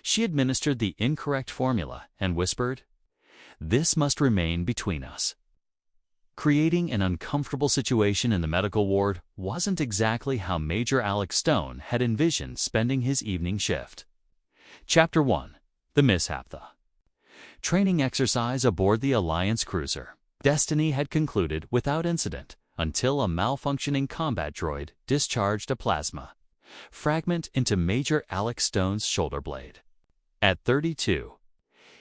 She administered the incorrect formula and whispered, "This must remain between us." Creating an uncomfortable situation in the medical ward wasn't exactly how Major Alex Stone had envisioned spending his evening shift. Chapter 1. The Mishap. The training exercise aboard the Alliance cruiser Destiny had concluded without incident until a malfunctioning combat droid discharged a plasma fragment into Major Alex Stone's shoulder blade. At 32,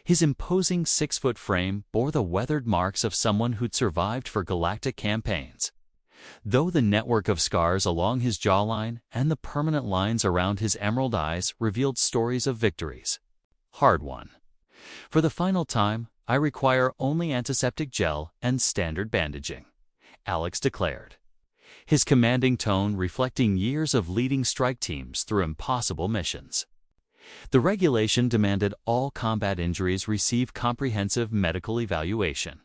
his imposing 6-foot frame bore the weathered marks of someone who'd survived for galactic campaigns, though the network of scars along his jawline and the permanent lines around his emerald eyes revealed stories of victories. Hard won. For the final time, I require only antiseptic gel and standard bandaging, Alex declared, his commanding tone reflecting years of leading strike teams through impossible missions. The regulation demanded all combat injuries receive comprehensive medical evaluation.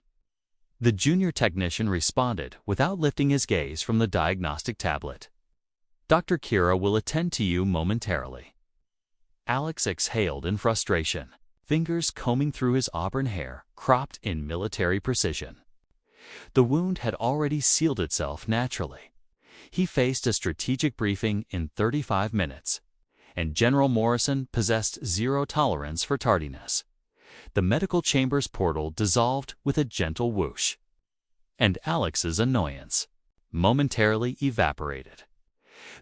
The junior technician responded without lifting his gaze from the diagnostic tablet. "Dr. Kira will attend to you momentarily." Alex exhaled in frustration, fingers combing through his auburn hair, cropped in military precision. The wound had already sealed itself naturally. He faced a strategic briefing in 35 minutes. And General Morrison possessed zero tolerance for tardiness. The medical chamber's portal dissolved with a gentle whoosh. And Alex's annoyance momentarily evaporated.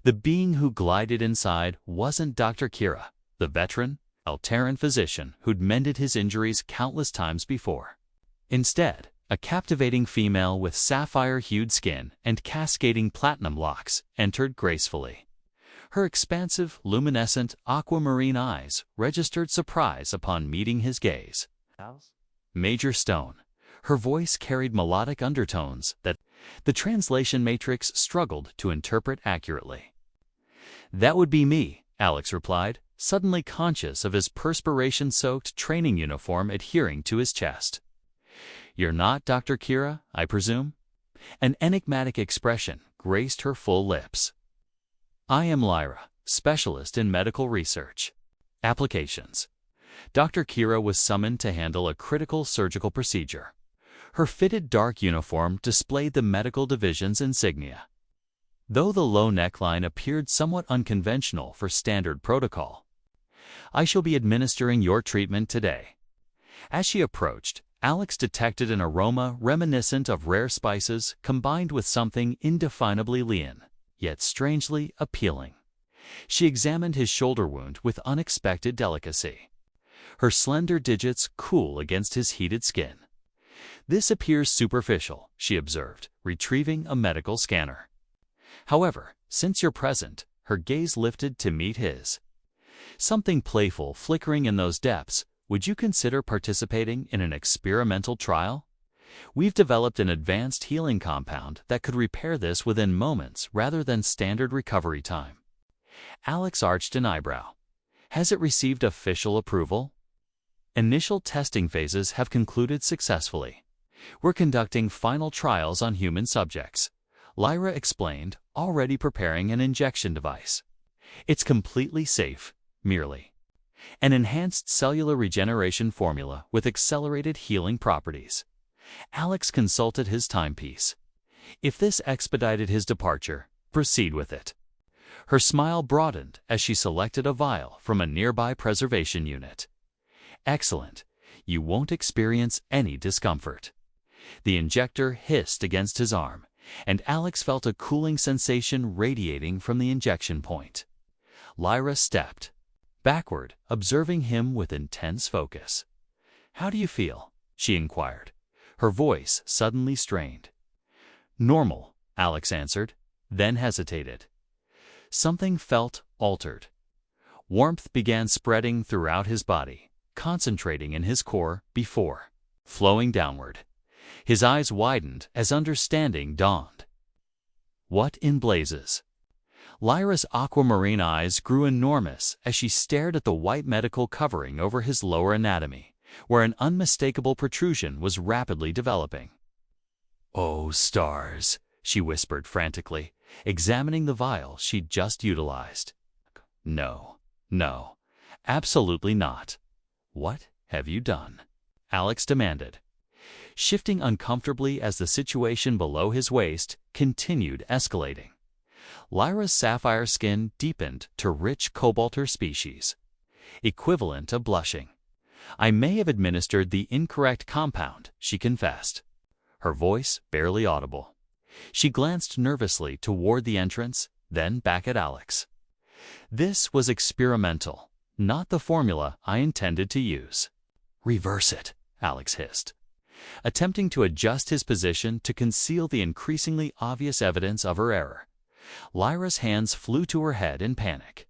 The being who glided inside wasn't Dr. Kira, the veteran, Alterran physician who'd mended his injuries countless times before. Instead, a captivating female with sapphire-hued skin and cascading platinum locks entered gracefully. Her expansive, luminescent, aquamarine eyes registered surprise upon meeting his gaze. Major Stone. Her voice carried melodic undertones that the translation matrix struggled to interpret accurately. "That would be me," Alex replied, suddenly conscious of his perspiration-soaked training uniform adhering to his chest. "You're not Dr. Kira, I presume?" An enigmatic expression graced her full lips. "I am Lyra, specialist in medical research. Applications." Dr. Kira was summoned to handle a critical surgical procedure. Her fitted dark uniform displayed the medical division's insignia. Though the low neckline appeared somewhat unconventional for standard protocol. "I shall be administering your treatment today." As she approached, Alex detected an aroma reminiscent of rare spices combined with something indefinably lean, yet strangely appealing. She examined his shoulder wound with unexpected delicacy, her slender digits cool against his heated skin. "This appears superficial," she observed, retrieving a medical scanner. However, since you're present, her gaze lifted to meet his. Something playful flickering in those depths. "Would you consider participating in an experimental trial? We've developed an advanced healing compound that could repair this within moments rather than standard recovery time." Alex arched an eyebrow. "Has it received official approval?" "Initial testing phases have concluded successfully. We're conducting final trials on human subjects," Lyra explained, already preparing an injection device. "It's completely safe, merely an enhanced cellular regeneration formula with accelerated healing properties." Alex consulted his timepiece. If this expedited his departure, proceed with it. Her smile broadened as she selected a vial from a nearby preservation unit. "Excellent. You won't experience any discomfort." The injector hissed against his arm, and Alex felt a cooling sensation radiating from the injection point. Lyra stepped backward, observing him with intense focus. "How do you feel?" she inquired, her voice suddenly strained. "Normal," Alex answered, then hesitated. Something felt altered. Warmth began spreading throughout his body, concentrating in his core before flowing downward. His eyes widened as understanding dawned. "What in blazes?" Lyra's aquamarine eyes grew enormous as she stared at the white medical covering over his lower anatomy, where an unmistakable protrusion was rapidly developing. "Oh, stars," she whispered frantically, examining the vial she'd just utilized. No. Absolutely not. What have you done? Alex demanded, shifting uncomfortably as the situation below his waist continued escalating. Lyra's sapphire skin deepened to rich cobalter species, equivalent of blushing. I may have administered the incorrect compound, she confessed, her voice barely audible. She glanced nervously toward the entrance, then back at Alex. This was experimental, not the formula I intended to use. Reverse it, Alex hissed, attempting to adjust his position to conceal the increasingly obvious evidence of her error. Lyra's hands flew to her head in panic.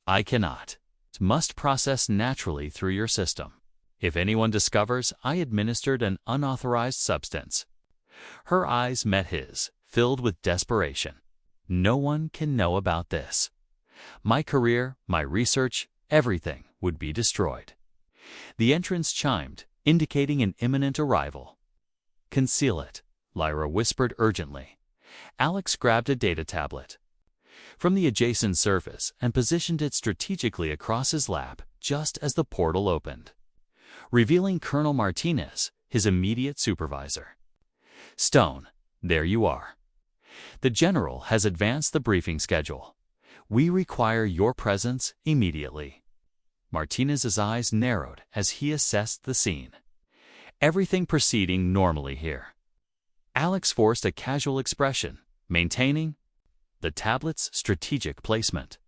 I cannot. It must process naturally through your system. If anyone discovers I administered an unauthorized substance. Her eyes met his, filled with desperation. No one can know about this. My career, my research, everything would be destroyed. The entrance chimed, indicating an imminent arrival. Conceal it, Lyra whispered urgently. Alex grabbed a data tablet from the adjacent surface and positioned it strategically across his lap just as the portal opened, revealing Colonel Martinez, his immediate supervisor. Stone, there you are. The General has advanced the briefing schedule. We require your presence immediately. Martinez's eyes narrowed as he assessed the scene. Everything proceeding normally here. Alex forced a casual expression, maintaining the tablet's strategic placement.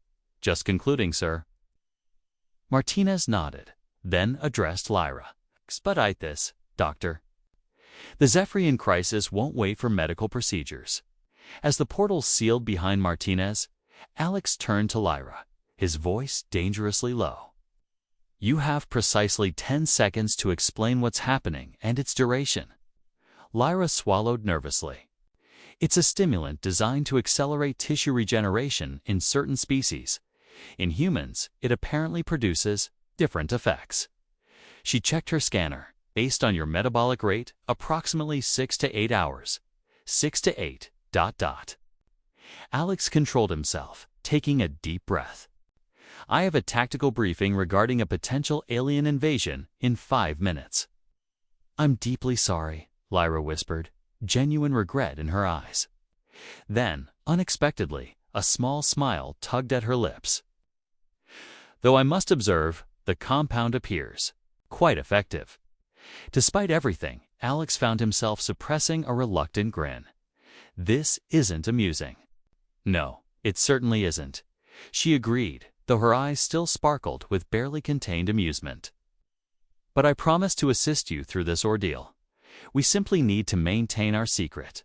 Just concluding, sir. Martinez nodded, then addressed Lyra. Expedite this, Doctor. The Zephyrian crisis won't wait for medical procedures. As the portal sealed behind Martinez, Alex turned to Lyra, his voice dangerously low. You have precisely 10 seconds to explain what's happening and its duration. Lyra swallowed nervously. It's a stimulant designed to accelerate tissue regeneration in certain species. In humans, it apparently produces different effects. She checked her scanner. Based on your metabolic rate, approximately 6 to 8 hours. 6 to 8, ... Alex controlled himself, taking a deep breath. I have a tactical briefing regarding a potential alien invasion in 5 minutes. I'm deeply sorry, Lyra whispered, genuine regret in her eyes. Then, unexpectedly, a small smile tugged at her lips. Though I must observe, the compound appears quite effective. Despite everything, Alex found himself suppressing a reluctant grin. This isn't amusing. No, it certainly isn't, she agreed, though her eyes still sparkled with barely contained amusement. But I promise to assist you through this ordeal. We simply need to maintain our secret.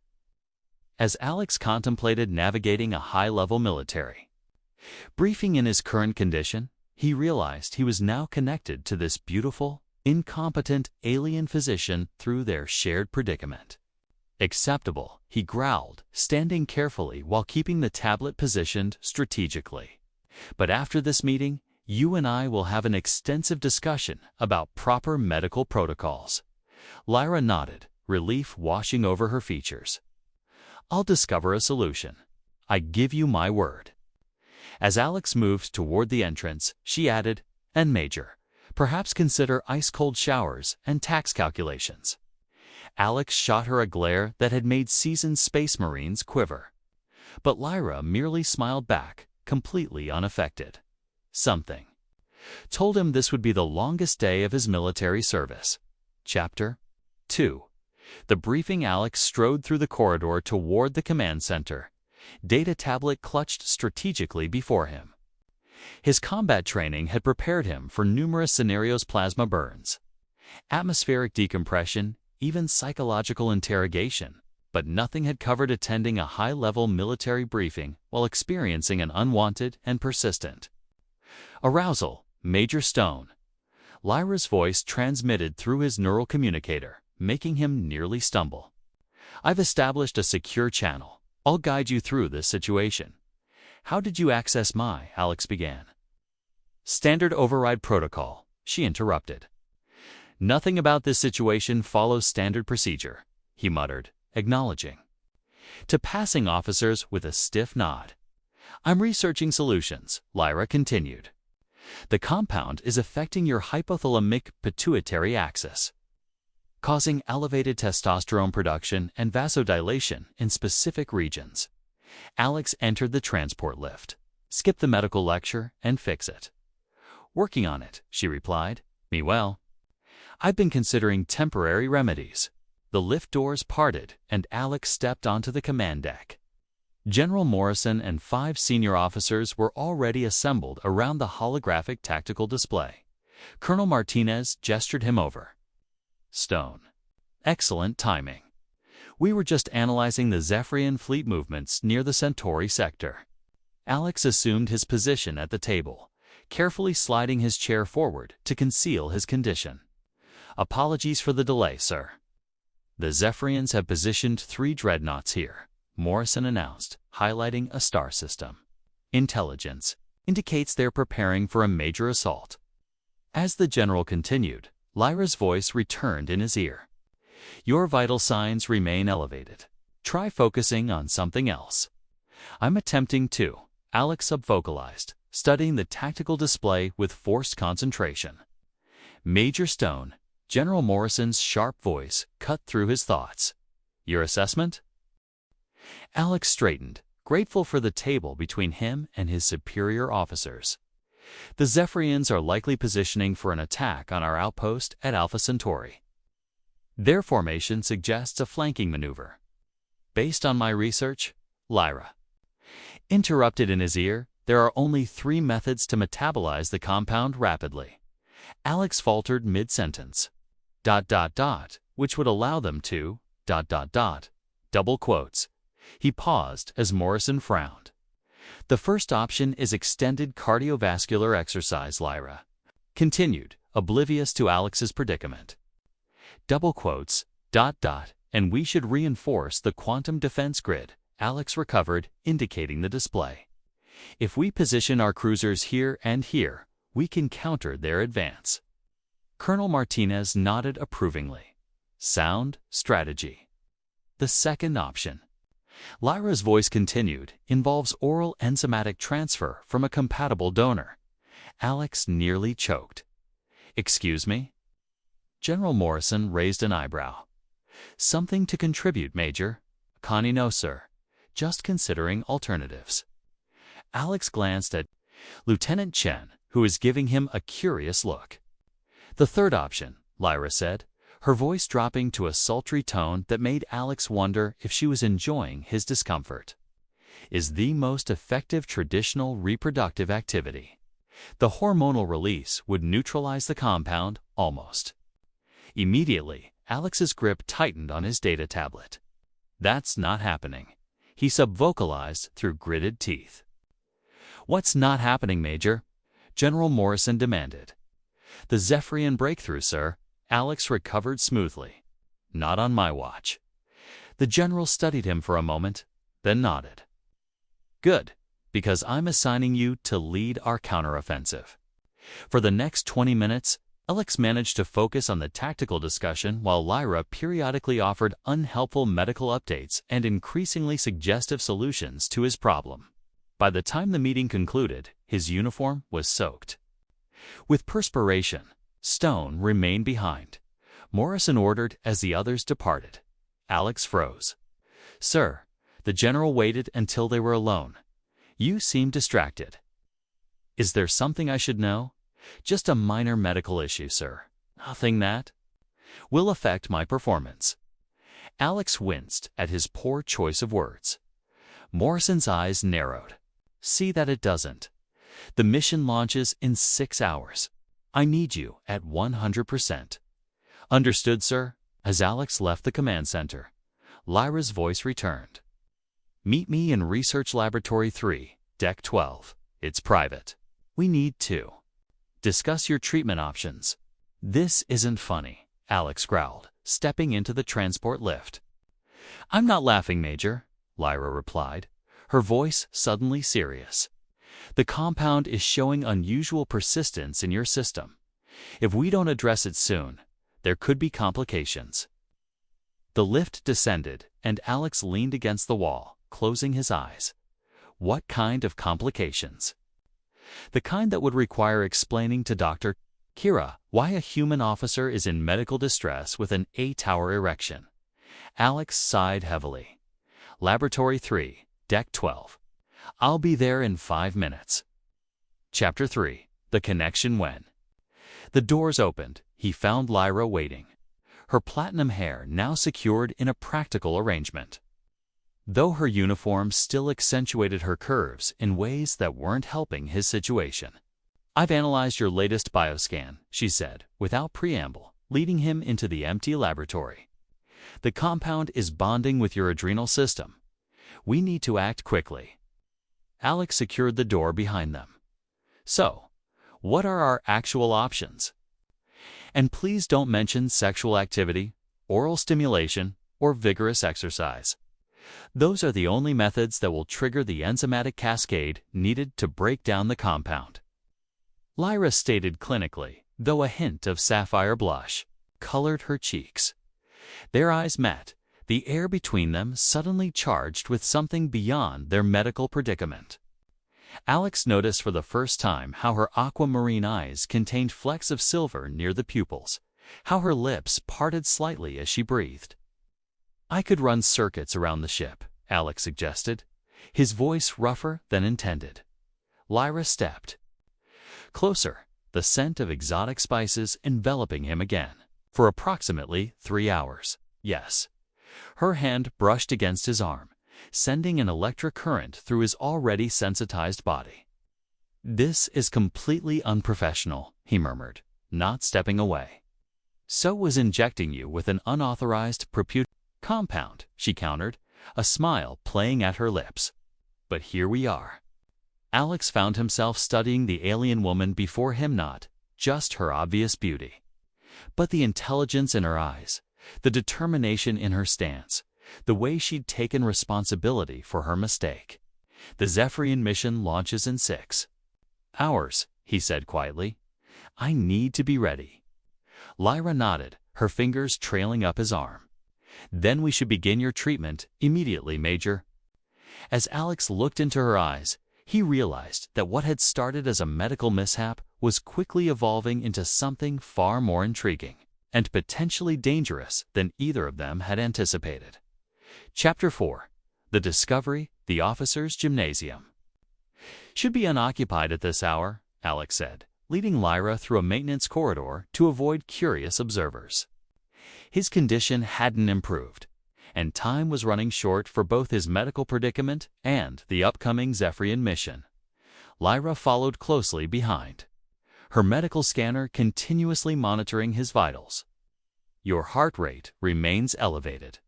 As Alex contemplated navigating a high-level military briefing in his current condition, he realized he was now connected to this beautiful, incompetent alien physician through their shared predicament. Acceptable, he growled, standing carefully while keeping the tablet positioned strategically. But after this meeting, you and I will have an extensive discussion about proper medical protocols. Lyra nodded, relief washing over her features. I'll discover a solution. I give you my word. As Alex moved toward the entrance, she added, and Major, perhaps consider ice-cold showers and tax calculations. Alex shot her a glare that had made seasoned space marines quiver. But Lyra merely smiled back, completely unaffected. Something told him this would be the longest day of his military service. Chapter 2. The briefing. Alex strode through the corridor toward the command center, data tablet clutched strategically before him. His combat training had prepared him for numerous scenarios: plasma burns, atmospheric decompression, even psychological interrogation, but nothing had covered attending a high-level military briefing while experiencing an unwanted and persistent arousal. Major Stone. Lyra's voice transmitted through his neural communicator, making him nearly stumble. I've established a secure channel. I'll guide you through this situation. How did you access my? Alex began. Standard override protocol, she interrupted. Nothing about this situation follows standard procedure, he muttered, acknowledging. To passing officers with a stiff nod. I'm researching solutions, Lyra continued. The compound is affecting your hypothalamic pituitary axis, causing elevated testosterone production and vasodilation in specific regions. Alex entered the transport lift. Skip the medical lecture and fix it. Working on it, she replied. Me well. I've been considering temporary remedies. The lift doors parted and Alex stepped onto the command deck. General Morrison and 5 senior officers were already assembled around the holographic tactical display. Colonel Martinez gestured him over. Stone. Excellent timing. We were just analyzing the Zephyrian fleet movements near the Centauri sector. Alex assumed his position at the table, carefully sliding his chair forward to conceal his condition. Apologies for the delay, sir. The Zephyrians have positioned 3 dreadnoughts here, Morrison announced, highlighting a star system. Intelligence indicates they're preparing for a major assault. As the general continued, Lyra's voice returned in his ear. Your vital signs remain elevated. Try focusing on something else. I'm attempting to, Alex subvocalized, studying the tactical display with forced concentration. Major Stone, General Morrison's sharp voice cut through his thoughts. Your assessment? Alex straightened, grateful for the table between him and his superior officers. The Zephyrians are likely positioning for an attack on our outpost at Alpha Centauri. Their formation suggests a flanking maneuver. Based on my research, Lyra. Interrupted in his ear, there are only 3 methods to metabolize the compound rapidly. Alex faltered mid-sentence. ... which would allow them to ... double quotes. He paused as Morrison frowned. The first option is extended cardiovascular exercise, Lyra. Continued, oblivious to Alex's predicament. Double quotes, ... and we should reinforce the quantum defense grid, Alex recovered, indicating the display. If we position our cruisers here and here, we can counter their advance. Colonel Martinez nodded approvingly. Sound strategy. The second option, Lyra's voice continued, involves oral enzymatic transfer from a compatible donor. Alex nearly choked. Excuse me? General Morrison raised an eyebrow. Something to contribute, Major? Connie, no, sir. Just considering alternatives. Alex glanced at Lieutenant Chen, who was giving him a curious look. The third option, Lyra said, her voice dropping to a sultry tone that made Alex wonder if she was enjoying his discomfort, is the most effective traditional reproductive activity. The hormonal release would neutralize the compound almost. Immediately, Alex's grip tightened on his data tablet. That's not happening, he subvocalized through gritted teeth. What's not happening, Major? General Morrison demanded. The Zephyrian breakthrough, sir. Alex recovered smoothly. Not on my watch. The general studied him for a moment, then nodded. Good, because I'm assigning you to lead our counteroffensive. For the next 20 minutes, Alex managed to focus on the tactical discussion while Lyra periodically offered unhelpful medical updates and increasingly suggestive solutions to his problem. By the time the meeting concluded, his uniform was soaked. With perspiration, Stone remained behind. Morrison ordered as the others departed. Alex froze. Sir, the general waited until they were alone. You seem distracted. Is there something I should know? Just a minor medical issue, sir. Nothing that will affect my performance. Alex winced at his poor choice of words. Morrison's eyes narrowed. See that it doesn't. The mission launches in 6 hours. I need you at 100%. Understood, sir? As Alex left the command center, Lyra's voice returned. Meet me in Research Laboratory 3, Deck 12. It's private. We need to discuss your treatment options. This isn't funny, Alex growled, stepping into the transport lift. I'm not laughing, Major, Lyra replied, her voice suddenly serious. The compound is showing unusual persistence in your system. If we don't address it soon, there could be complications. The lift descended, and Alex leaned against the wall, closing his eyes. What kind of complications? The kind that would require explaining to Dr. Kira why a human officer is in medical distress with an 8-hour erection. Alex sighed heavily. Laboratory 3, Deck 12. I'll be there in 5 minutes. Chapter 3. The Connection When. The doors opened. He found Lyra waiting, her platinum hair now secured in a practical arrangement, though her uniform still accentuated her curves in ways that weren't helping his situation. I've analyzed your latest bioscan, she said, without preamble, leading him into the empty laboratory. The compound is bonding with your adrenal system. We need to act quickly. Alex secured the door behind them. So, what are our actual options? And please don't mention sexual activity, oral stimulation, or vigorous exercise. Those are the only methods that will trigger the enzymatic cascade needed to break down the compound. Lyra stated clinically, though a hint of sapphire blush colored her cheeks. Their eyes met, the air between them suddenly charged with something beyond their medical predicament. Alex noticed for the first time how her aquamarine eyes contained flecks of silver near the pupils, how her lips parted slightly as she breathed. I could run circuits around the ship, Alex suggested, his voice rougher than intended. Lyra stepped closer, the scent of exotic spices enveloping him again. For approximately 3 hours, yes. Her hand brushed against his arm, sending an electric current through his already sensitized body. This is completely unprofessional, he murmured, not stepping away. So was injecting you with an unauthorized compound, she countered, a smile playing at her lips. But here we are. Alex found himself studying the alien woman before him, not just her obvious beauty, but the intelligence in her eyes, the determination in her stance, the way she'd taken responsibility for her mistake. The Zephyrian mission launches in 6 hours, he said quietly. I need to be ready. Lyra nodded, her fingers trailing up his arm. Then we should begin your treatment immediately, Major. As Alex looked into her eyes, he realized that what had started as a medical mishap was quickly evolving into something far more intriguing and potentially dangerous than either of them had anticipated. Chapter 4. The Discovery, the Officers' Gymnasium. Should be unoccupied at this hour, Alex said, leading Lyra through a maintenance corridor to avoid curious observers. His condition hadn't improved, and time was running short for both his medical predicament and the upcoming Zephyrian mission. Lyra followed closely behind, her medical scanner continuously monitoring his vitals. Your heart rate remains elevated,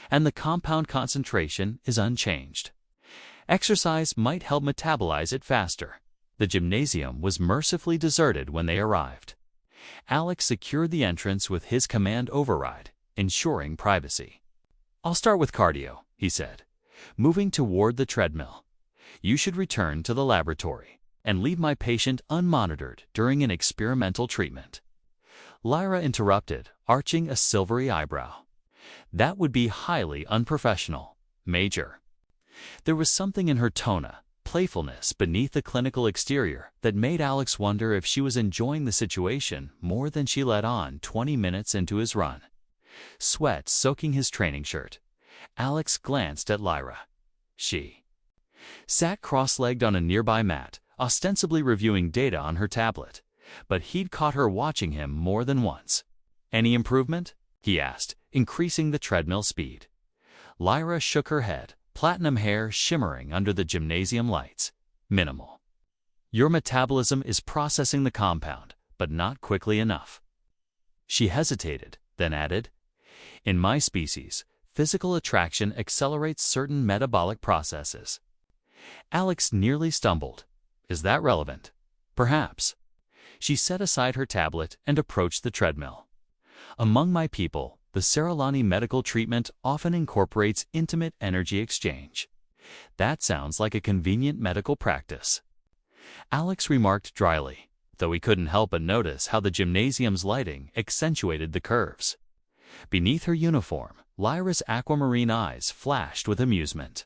and the compound concentration is unchanged. Exercise might help metabolize it faster. The gymnasium was mercifully deserted when they arrived. Alex secured the entrance with his command override, ensuring privacy. I'll start with cardio, he said, moving toward the treadmill. You should return to the laboratory and leave my patient unmonitored during an experimental treatment. Lyra interrupted, arching a silvery eyebrow. That would be highly unprofessional, Major. There was something in her tone, playfulness beneath the clinical exterior that made Alex wonder if she was enjoying the situation more than she let on 20 minutes into his run. Sweat soaking his training shirt, Alex glanced at Lyra. She sat cross-legged on a nearby mat, ostensibly reviewing data on her tablet, but he'd caught her watching him more than once. Any improvement? He asked, increasing the treadmill speed. Lyra shook her head, platinum hair shimmering under the gymnasium lights. Minimal. Your metabolism is processing the compound, but not quickly enough. She hesitated, then added, in my species, physical attraction accelerates certain metabolic processes. Alex nearly stumbled. Is that relevant? Perhaps. She set aside her tablet and approached the treadmill. Among my people, the Seralani medical treatment often incorporates intimate energy exchange. That sounds like a convenient medical practice. Alex remarked dryly, though he couldn't help but notice how the gymnasium's lighting accentuated the curves. Beneath her uniform, Lyra's aquamarine eyes flashed with amusement.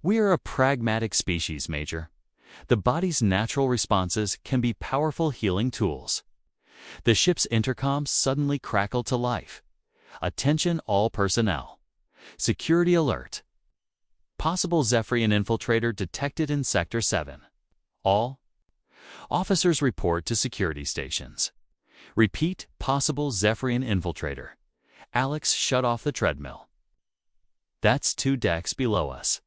We are a pragmatic species, Major. The body's natural responses can be powerful healing tools. The ship's intercom suddenly crackled to life. Attention all personnel. Security alert. Possible Zephyrian infiltrator detected in Sector 7. All officers report to security stations. Repeat, possible Zephyrian infiltrator. Alex shut off the treadmill. That's 2 decks below us.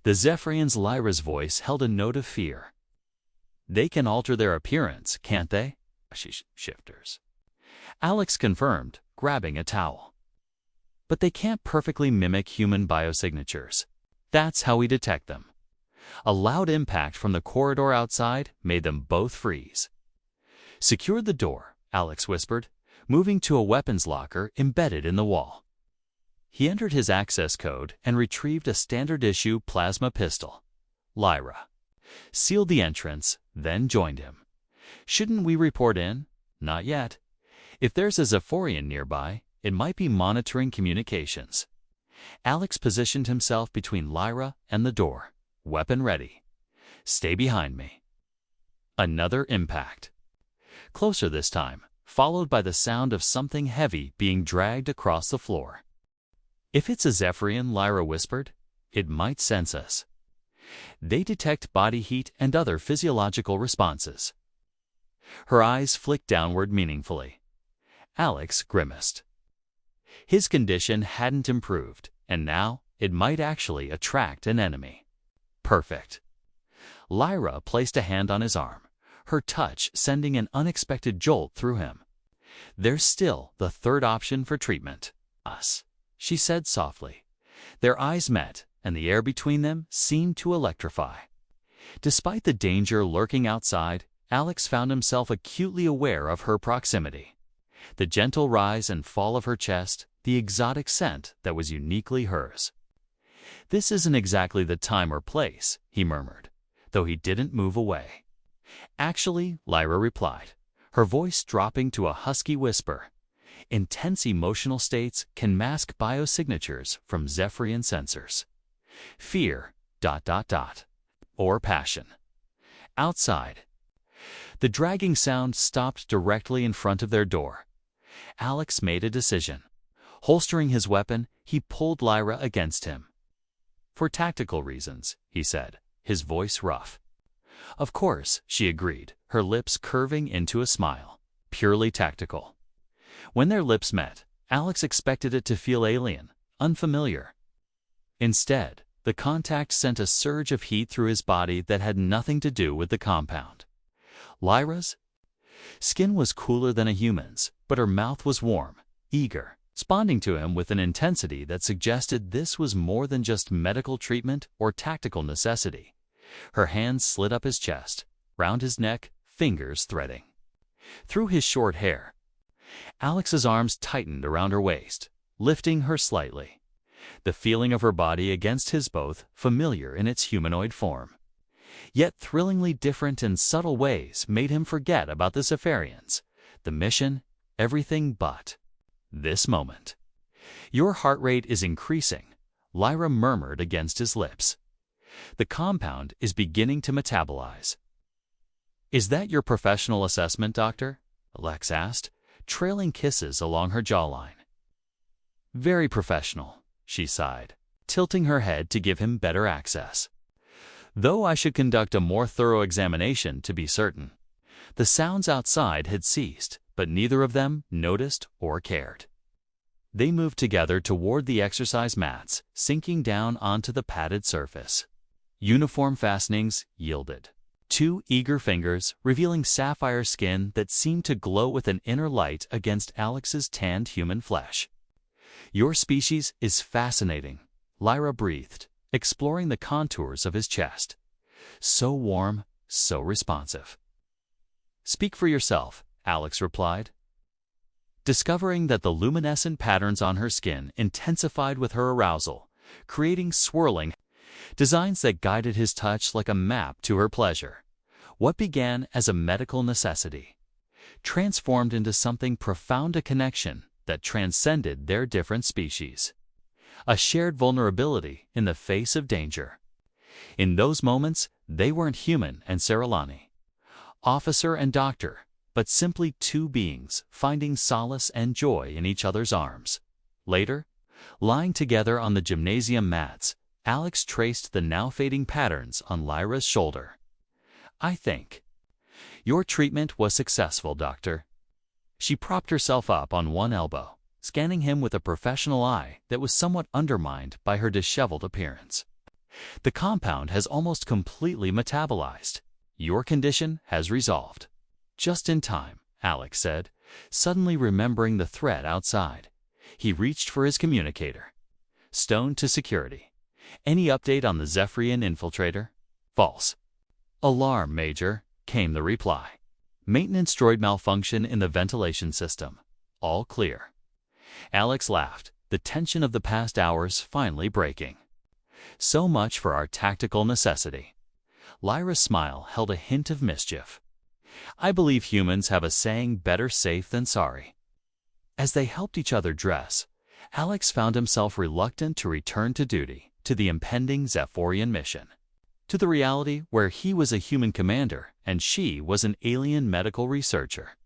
The Zephyrian's Lyra's voice held a note of fear. They can alter their appearance, can't they? Shifters. Alex confirmed, grabbing a towel. But they can't perfectly mimic human biosignatures. That's how we detect them. A loud impact from the corridor outside made them both freeze. Secure the door, Alex whispered, moving to a weapons locker embedded in the wall. He entered his access code and retrieved a standard-issue plasma pistol. Lyra sealed the entrance, then joined him. Shouldn't we report in? Not yet. If there's a Zephyrian nearby, it might be monitoring communications. Alex positioned himself between Lyra and the door, weapon ready. Stay behind me. Another impact. Closer this time, followed by the sound of something heavy being dragged across the floor. If it's a Zephyrian, Lyra whispered, it might sense us. They detect body heat and other physiological responses. Her eyes flicked downward meaningfully. Alex grimaced. His condition hadn't improved, and now it might actually attract an enemy. Perfect. Lyra placed a hand on his arm, her touch sending an unexpected jolt through him. There's still the third option for treatment. Us, she said softly. Their eyes met, and the air between them seemed to electrify. Despite the danger lurking outside, Alex found himself acutely aware of her proximity. The gentle rise and fall of her chest, the exotic scent that was uniquely hers. This isn't exactly the time or place, he murmured, though he didn't move away. Actually, Lyra replied, her voice dropping to a husky whisper. Intense emotional states can mask biosignatures from Zephyrian sensors. Fear, ... or passion. Outside. The dragging sound stopped directly in front of their door. Alex made a decision. Holstering his weapon, he pulled Lyra against him. For tactical reasons, he said, his voice rough. Of course, she agreed, her lips curving into a smile. Purely tactical. When their lips met, Alex expected it to feel alien, unfamiliar. Instead, the contact sent a surge of heat through his body that had nothing to do with the compound. Lyra's skin was cooler than a human's, but her mouth was warm, eager, responding to him with an intensity that suggested this was more than just medical treatment or tactical necessity. Her hands slid up his chest, round his neck, fingers threading through his short hair. Alex's arms tightened around her waist, lifting her slightly. The feeling of her body against his both familiar in its humanoid form, yet thrillingly different in subtle ways, made him forget about the Zephyrians, the mission, everything but this moment. Your heart rate is increasing, Lyra murmured against his lips. The compound is beginning to metabolize. Is that your professional assessment, Doctor? Alex asked, trailing kisses along her jawline. Very professional, she sighed, tilting her head to give him better access. Though I should conduct a more thorough examination to be certain. The sounds outside had ceased, but neither of them noticed or cared. They moved together toward the exercise mats, sinking down onto the padded surface. Uniform fastenings yielded. 2 eager fingers, revealing sapphire skin that seemed to glow with an inner light against Alex's tanned human flesh. Your species is fascinating, Lyra breathed, exploring the contours of his chest. So warm, so responsive. Speak for yourself, Alex replied. Discovering that the luminescent patterns on her skin intensified with her arousal, creating swirling designs that guided his touch like a map to her pleasure. What began as a medical necessity transformed into something profound, a connection that transcended their different species. A shared vulnerability in the face of danger. In those moments, they weren't human and Seralani, officer and doctor, but simply two beings finding solace and joy in each other's arms. Later, lying together on the gymnasium mats, Alex traced the now-fading patterns on Lyra's shoulder. "I think your treatment was successful, Doctor." She propped herself up on one elbow, scanning him with a professional eye that was somewhat undermined by her disheveled appearance. "The compound has almost completely metabolized. Your condition has resolved." "Just in time," Alex said, suddenly remembering the threat outside. He reached for his communicator. "Stone to security. Any update on the Zephyrian infiltrator?" "False." "Alarm, Major," came the reply. "Maintenance droid malfunction in the ventilation system. All clear." Alex laughed, the tension of the past hours finally breaking. "So much for our tactical necessity." Lyra's smile held a hint of mischief. "I believe humans have a saying, better safe than sorry." As they helped each other dress, Alex found himself reluctant to return to duty, to the impending Zephyrian mission, to the reality where he was a human commander and she was an alien medical researcher.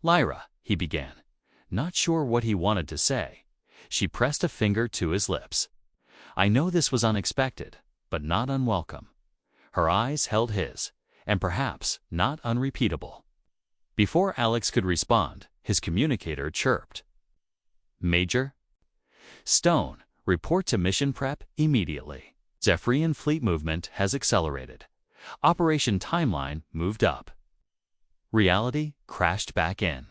"Lyra," he began, not sure what he wanted to say. She pressed a finger to his lips. "I know this was unexpected, but not unwelcome." Her eyes held his, and perhaps not unrepeatable. Before Alex could respond, his communicator chirped. "Major?" "Stone, report to mission prep immediately. Zephyrian fleet movement has accelerated. Operation timeline moved up." Reality crashed back in.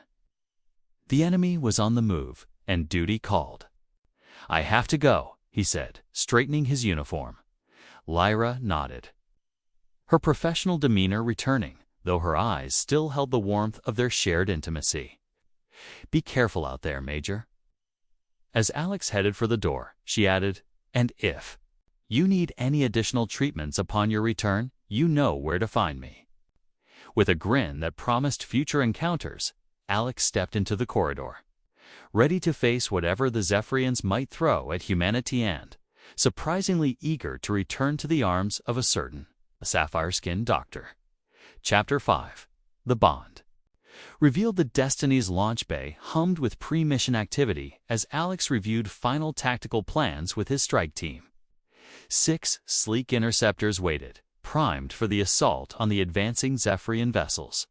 The enemy was on the move, and duty called. "I have to go," he said, straightening his uniform. Lyra nodded, her professional demeanor returning, though her eyes still held the warmth of their shared intimacy. "Be careful out there, Major." As Alex headed for the door, she added, "And if you need any additional treatments upon your return, you know where to find me." With a grin that promised future encounters, Alex stepped into the corridor, ready to face whatever the Zephyrians might throw at humanity and, surprisingly eager to return to the arms of a certain, sapphire-skinned doctor. Chapter 5. The Bond. Revealed the Destiny's launch bay hummed with pre-mission activity as Alex reviewed final tactical plans with his strike team. 6 sleek interceptors waited, primed for the assault on the advancing Zephyrian vessels.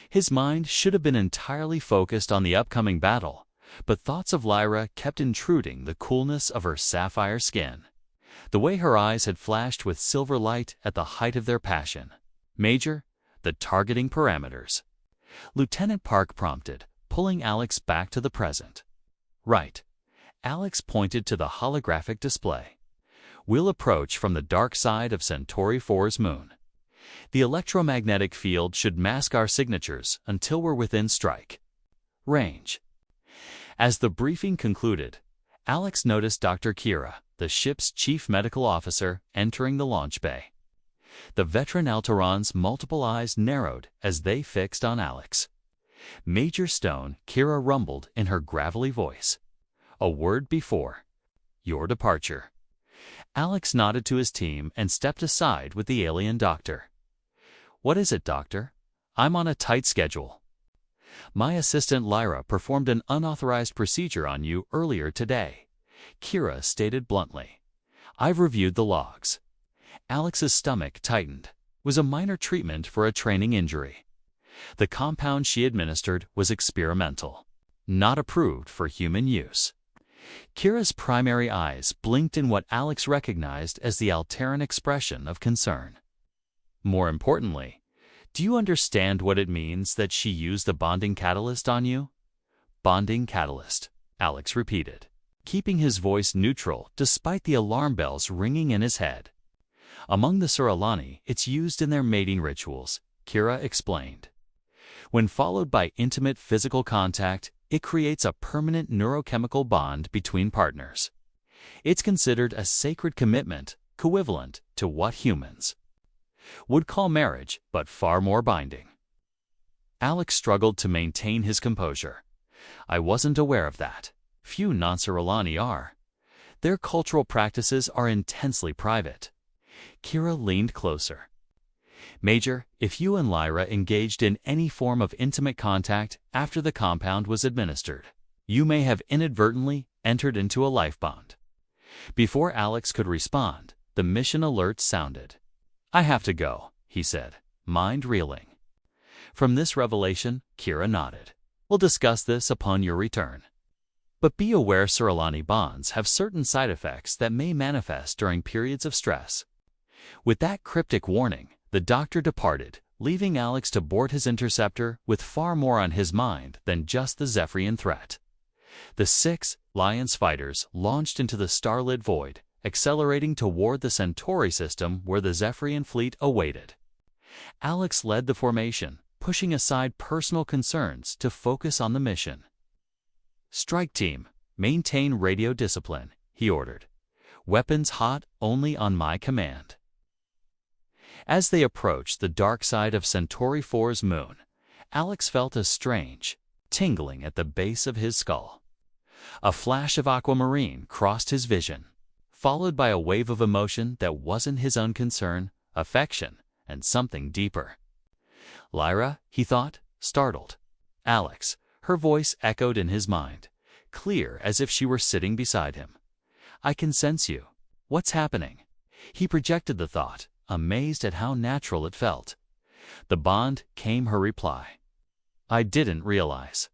His mind should have been entirely focused on the upcoming battle, but thoughts of Lyra kept intruding the coolness of her sapphire skin, the way her eyes had flashed with silver light at the height of their passion. "Major, the targeting parameters." Lieutenant Park prompted, pulling Alex back to the present. "Right." Alex pointed to the holographic display. "We'll approach from the dark side of Centauri 4's moon. The electromagnetic field should mask our signatures until we're within strike range." As the briefing concluded, Alex noticed Dr. Kira, the ship's chief medical officer, entering the launch bay. The veteran Alteron's multiple eyes narrowed as they fixed on Alex. "Major Stone," Kira rumbled in her gravelly voice. "A word before your departure." Alex nodded to his team and stepped aside with the alien doctor. "What is it, Doctor?" "I'm on a tight schedule. My assistant Lyra performed an unauthorized procedure on you earlier today," Kira stated bluntly. "I've reviewed the logs." Alex's stomach tightened. It was a minor treatment for a training injury. The compound she administered was experimental, not approved for human use. Kira's primary eyes blinked in what Alex recognized as the Alteran expression of concern. "More importantly, do you understand what it means that she used the bonding catalyst on you?" "Bonding catalyst," Alex repeated, keeping his voice neutral despite the alarm bells ringing in his head. "Among the Seralani, it's used in their mating rituals," Kira explained. "When followed by intimate physical contact, it creates a permanent neurochemical bond between partners. It's considered a sacred commitment, equivalent to what humans would call marriage, but far more binding." Alex struggled to maintain his composure. "I wasn't aware of that. Few non-Seralani are. Their cultural practices are intensely private. Kira leaned closer. Major, if you and Lyra engaged in any form of intimate contact after the compound was administered, you may have inadvertently entered into a life bond. Before Alex could respond, the mission alert sounded. I have to go, he said, mind reeling. From this revelation, Kira nodded. We'll discuss this upon your return. But be aware Seralani bonds have certain side effects that may manifest during periods of stress. With that cryptic warning, the doctor departed, leaving Alex to board his interceptor with far more on his mind than just the Zephyrian threat. The 6 Alliance fighters launched into the starlit void, accelerating toward the Centauri system where the Zephyrian fleet awaited. Alex led the formation, pushing aside personal concerns to focus on the mission. Strike team, maintain radio discipline, he ordered. Weapons hot only on my command. As they approached the dark side of Centauri 4's moon, Alex felt a strange tingling at the base of his skull. A flash of aquamarine crossed his vision, followed by a wave of emotion that wasn't his own concern, affection, and something deeper. Lyra, he thought, startled. Alex, her voice echoed in his mind, clear as if she were sitting beside him. I can sense you. What's happening? He projected the thought, amazed at how natural it felt. The bond came her reply. I didn't realize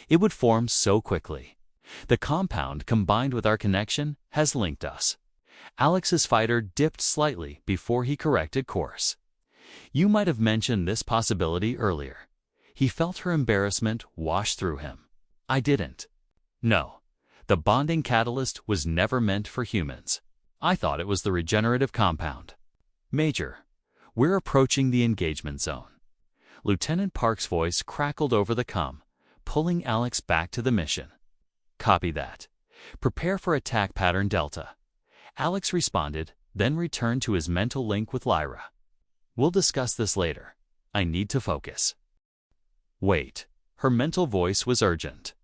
it would form so quickly. The compound combined with our connection has linked us. Alex's fighter dipped slightly before he corrected course. You might have mentioned this possibility earlier. He felt her embarrassment wash through him. I didn't. No, the bonding catalyst was never meant for humans. I thought it was the regenerative compound. Major, we're approaching the engagement zone. Lieutenant Park's voice crackled over the comm, pulling Alex back to the mission. Copy that. Prepare for attack pattern Delta. Alex responded, then returned to his mental link with Lyra. We'll discuss this later. I need to focus. Wait. Her mental voice was urgent.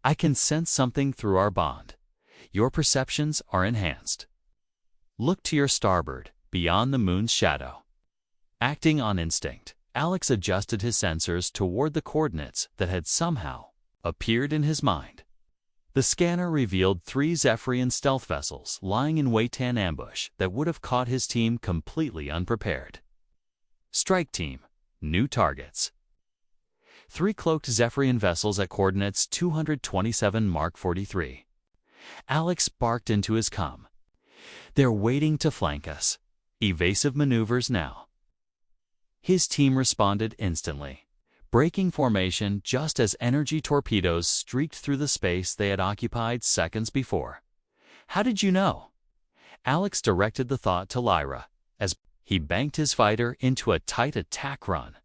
I can sense something through our bond. Your perceptions are enhanced. Look to your starboard, beyond the moon's shadow. Acting on instinct, Alex adjusted his sensors toward the coordinates that had somehow appeared in his mind. The scanner revealed 3 Zephyrian stealth vessels lying in Waitan ambush that would have caught his team completely unprepared. Strike team, new targets. 3 cloaked Zephyrian vessels at coordinates 227 Mark 43. Alex barked into his comm. They're waiting to flank us. Evasive maneuvers now. His team responded instantly, breaking formation just as energy torpedoes streaked through the space they had occupied seconds before. How did you know? Alex directed the thought to Lyra as he banked his fighter into a tight attack run.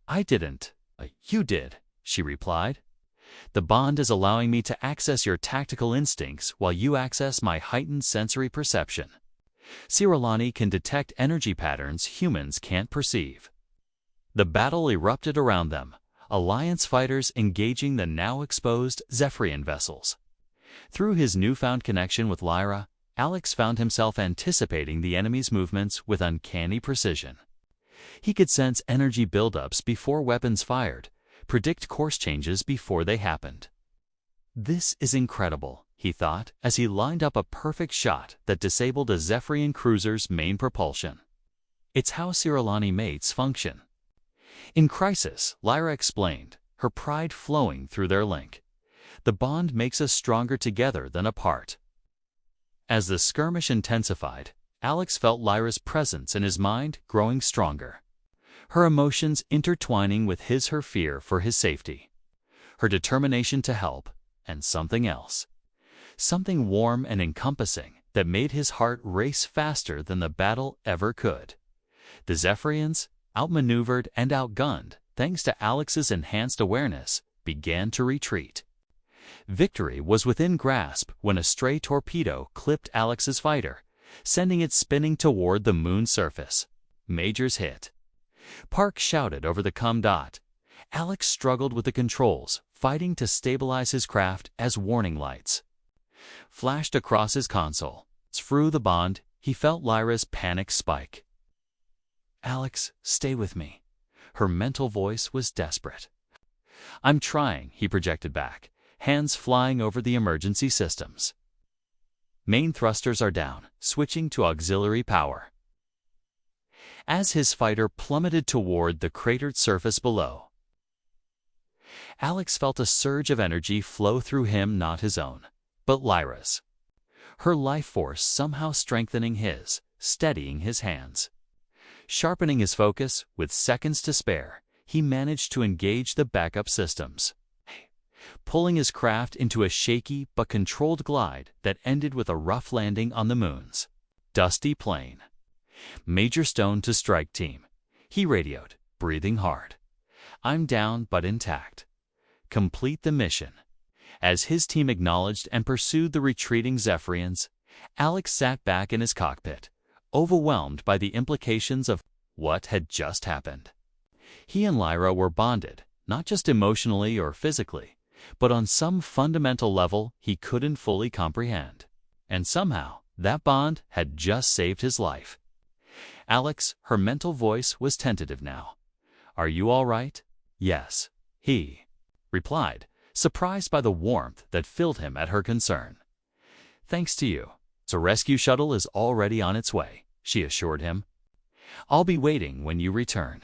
I didn't. You did, she replied. The bond is allowing me to access your tactical instincts while you access my heightened sensory perception. Seralani can detect energy patterns humans can't perceive. The battle erupted around them, Alliance fighters engaging the now exposed Zephyrian vessels. Through his newfound connection with Lyra, Alex found himself anticipating the enemy's movements with uncanny precision. He could sense energy buildups before weapons fired, predict course changes before they happened. This is incredible, he thought, as he lined up a perfect shot that disabled a Zephyrian cruiser's main propulsion. It's how Seralani mates function. In crisis, Lyra explained, her pride flowing through their link. The bond makes us stronger together than apart. As the skirmish intensified, Alex felt Lyra's presence in his mind growing stronger. Her emotions intertwining with her fear for his safety, her determination to help, and something else. Something warm and encompassing that made his heart race faster than the battle ever could. The Zephyrians, outmaneuvered and outgunned thanks to Alex's enhanced awareness, began to retreat. Victory was within grasp when a stray torpedo clipped Alex's fighter, sending it spinning toward the moon's surface. Major's hit. Park shouted over the comm dot. Alex struggled with the controls, fighting to stabilize his craft as warning lights flashed across his console. Through the bond, he felt Lyra's panic spike. "Alex, stay with me." Her mental voice was desperate. "I'm trying," he projected back, hands flying over the emergency systems. Main thrusters are down, switching to auxiliary power. As his fighter plummeted toward the cratered surface below, Alex felt a surge of energy flow through him, not his own, but Lyra's. Her life force somehow strengthening his, steadying his hands. Sharpening his focus, with seconds to spare, he managed to engage the backup systems, pulling his craft into a shaky but controlled glide that ended with a rough landing on the moon's dusty plain. "Major Stone to strike team," he radioed, breathing hard. "I'm down but intact. Complete the mission." As his team acknowledged and pursued the retreating Zephyrians, Alex sat back in his cockpit, overwhelmed by the implications of what had just happened. He and Lyra were bonded, not just emotionally or physically, but on some fundamental level he couldn't fully comprehend. And somehow, that bond had just saved his life. "Alex," her mental voice was tentative now. "Are you all right?" "Yes," he replied, surprised by the warmth that filled him at her concern. "Thanks to you. The rescue shuttle is already on its way," she assured him. "I'll be waiting when you return."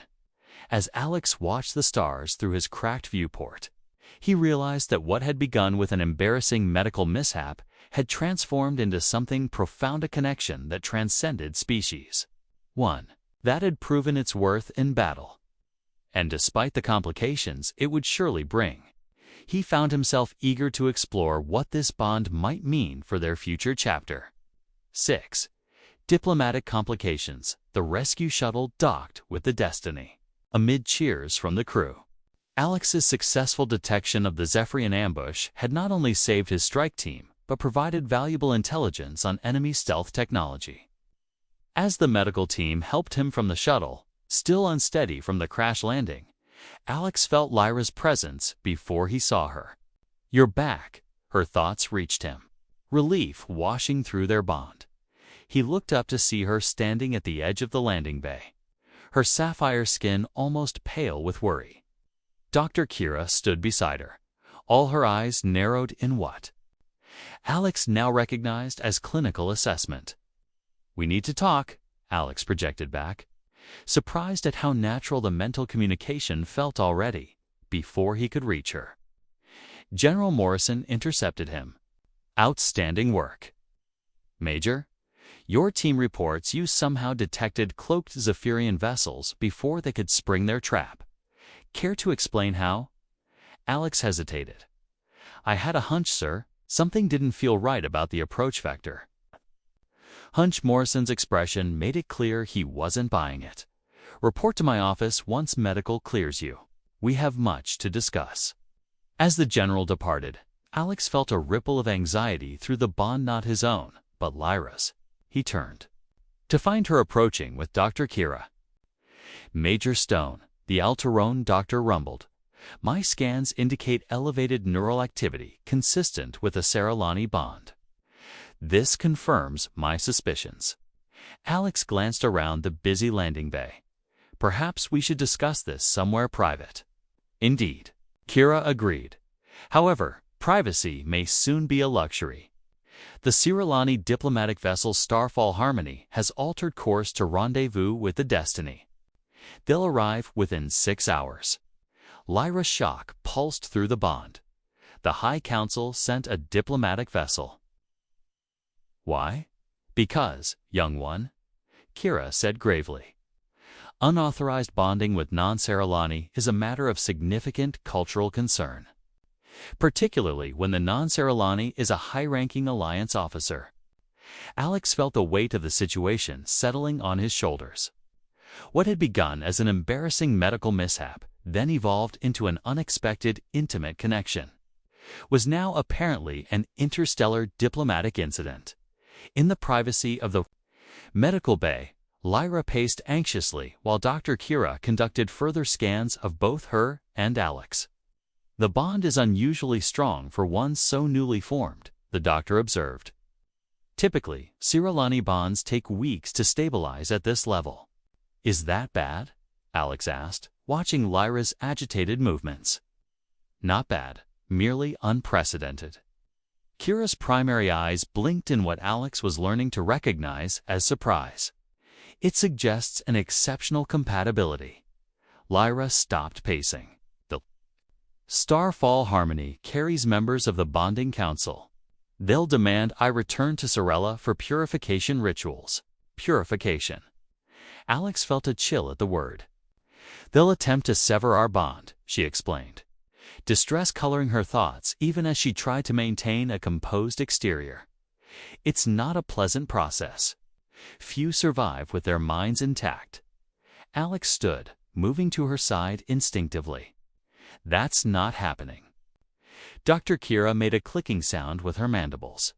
As Alex watched the stars through his cracked viewport, he realized that what had begun with an embarrassing medical mishap had transformed into something profound, a connection that transcended species. One that had proven its worth in battle. And despite the complications it would surely bring, he found himself eager to explore what this bond might mean for their future chapter. 6. Diplomatic complications. The rescue shuttle docked with the Destiny. Amid cheers from the crew, Alex's successful detection of the Zephyrian ambush had not only saved his strike team, but provided valuable intelligence on enemy stealth technology. As the medical team helped him from the shuttle, still unsteady from the crash landing, Alex felt Lyra's presence before he saw her. "You're back," her thoughts reached him, relief washing through their bond. He looked up to see her standing at the edge of the landing bay, her sapphire skin almost pale with worry. Dr. Kira stood beside her, all her eyes narrowed in what Alex now recognized as clinical assessment. "We need to talk," Alex projected back, surprised at how natural the mental communication felt already, before he could reach her. General Morrison intercepted him. "Outstanding work. Major, your team reports you somehow detected cloaked Zephyrian vessels before they could spring their trap. Care to explain how?" Alex hesitated. "I had a hunch, sir. Something didn't feel right about the approach vector." Hunch. Morrison's expression made it clear he wasn't buying it. "Report to my office once medical clears you. We have much to discuss." As the general departed, Alex felt a ripple of anxiety through the bond, not his own, but Lyra's. He turned to find her approaching with Dr. Kira. "Major Stone," the Alterone doctor rumbled, "my scans indicate elevated neural activity consistent with the Seralani bond. This confirms my suspicions." Alex glanced around the busy landing bay. "Perhaps we should discuss this somewhere private." "Indeed," Kira agreed. "However, privacy may soon be a luxury. The Seralani diplomatic vessel Starfall Harmony has altered course to rendezvous with the Destiny. They'll arrive within 6 hours." Lyra's shock pulsed through the bond. "The High Council sent a diplomatic vessel." "Why?" "Because, young one," Kira said gravely, "unauthorized bonding with non-Seralani is a matter of significant cultural concern, particularly when the non-Seralani is a high-ranking Alliance officer." Alex felt the weight of the situation settling on his shoulders. What had begun as an embarrassing medical mishap, then evolved into an unexpected, intimate connection, was now apparently an interstellar diplomatic incident. In the privacy of the medical bay, Lyra paced anxiously while Dr. Kira conducted further scans of both her and Alex. "The bond is unusually strong for one so newly formed," the doctor observed. Typically, Cirolani bonds take weeks to stabilize at this level. Is that bad? Alex asked, watching Lyra's agitated movements. Not bad, merely unprecedented. Kira's primary eyes blinked in what Alex was learning to recognize as surprise. It suggests an exceptional compatibility. Lyra stopped pacing. The Starfall Harmony carries members of the Bonding Council. They'll demand I return to Sorella for purification rituals. Purification. Alex felt a chill at the word. They'll attempt to sever our bond, she explained, distress coloring her thoughts even as she tried to maintain a composed exterior. It's not a pleasant process. Few survive with their minds intact. Alex stood, moving to her side instinctively. That's not happening. Dr. Kira made a clicking sound with her mandibles.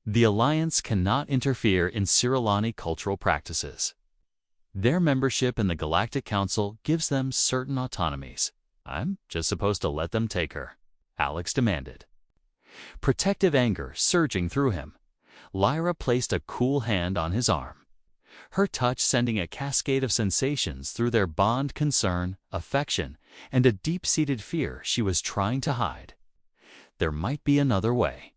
The Alliance cannot interfere in Cirolani cultural practices. Their membership in the Galactic Council gives them certain autonomies. I'm just supposed to let them take her, Alex demanded. Protective anger surging through him, Lyra placed a cool hand on his arm, her touch sending a cascade of sensations through their bond: concern, affection, and a deep-seated fear she was trying to hide. There might be another way.